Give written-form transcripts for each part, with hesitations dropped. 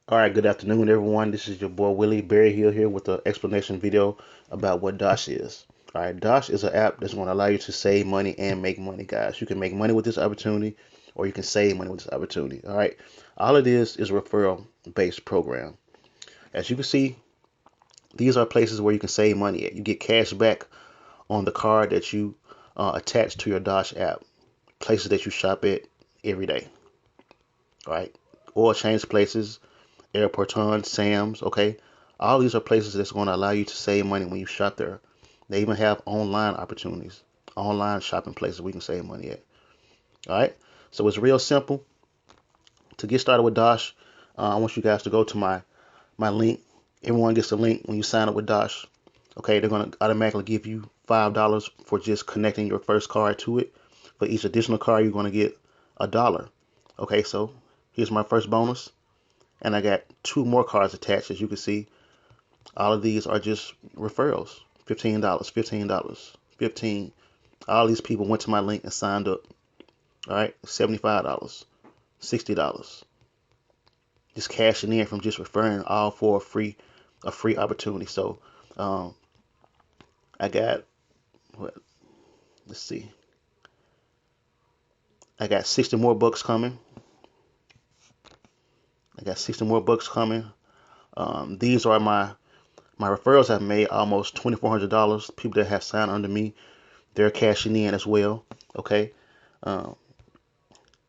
All right, good afternoon, everyone. This is your boy Willie Berry Hill here with an explanation video about what Dosh is. All right, Dosh is an app that's going to allow you to save money and make money, guys. You can make money with this opportunity, or you can save money with this opportunity. All right, all it is a referral-based program. As you can see, these are places where you can save money at. You get cash back on the card that you attach to your Dosh app. Places that you shop at every day. All right, oil change places, Airport Tons, Sam's, okay? All these are places that's going to allow you to save money when you shop there. They even have online opportunities, online shopping places we can save money at. All right? So it's real simple. To get started with Dosh, I want you guys to go to my link. Everyone gets a link when you sign up with Dosh. Okay, they're going to automatically give you $5 for just connecting your first card to it. For each additional card, you're going to get $1. Okay, so here's my first bonus. And I got two more cards attached, as you can see. All of these are just referrals. $15, $15, 15. All these people went to my link and signed up. All right, $75, $60. Just cashing in from just referring, all for a free opportunity. So um, I got what? Let's see. I got 60 more bucks coming. I got 60 more bucks coming. These are my referrals. Have made almost $2,400. People that have signed under me, they're cashing in as well. Okay. Um,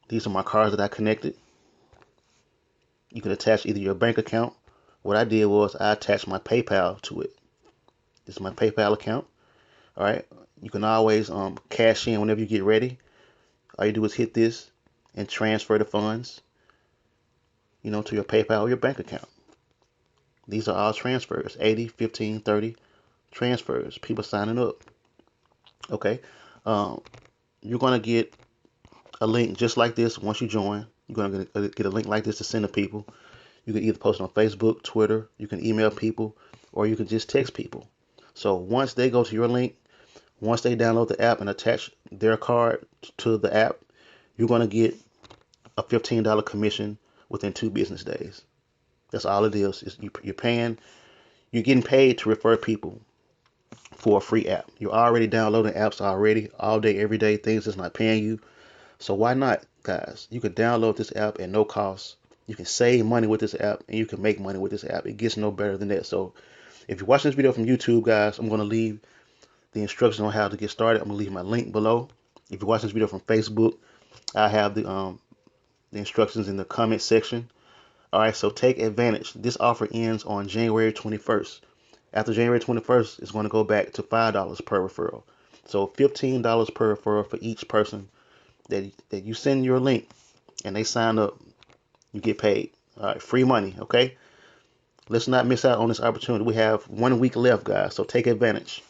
these are my cards that I connected. You can attach either your bank account. What I did was I attached my PayPal to it. This is my PayPal account. All right. You can always cash in whenever you get ready. All you do is hit this and transfer the funds, to your PayPal or your bank account. These are all transfers, 80, 15, 30 transfers. People signing up. Okay. Um, you're gonna get a link just like this once you join. You're gonna get a link like this to send to people. You can either post it on Facebook, Twitter, you can email people, or you can just text people. So once they go to your link, once they download the app and attach their card to the app, you're going to get a $15 commission within 2 business days. That's all it is. You're getting paid to refer people for a free app. You're already downloading apps already, all day, every day, things that's not paying you. So why not, guys? You can download this app at no cost. You can save money with this app, and you can make money with this app. It gets no better than that. So if you're watching this video from YouTube, guys, I'm going to leave the instructions on how to get started. I'm going to leave my link below. If you're watching this video from Facebook, I have the instructions in the comment section. All right, so take advantage. This offer ends on January 21st. After January 21st, it's going to go back to $5 per referral. So $15 per referral for each person that you send your link and they sign up, you get paid. All right, free money, okay? Let's not miss out on this opportunity. We have 1 week left, guys, so take advantage.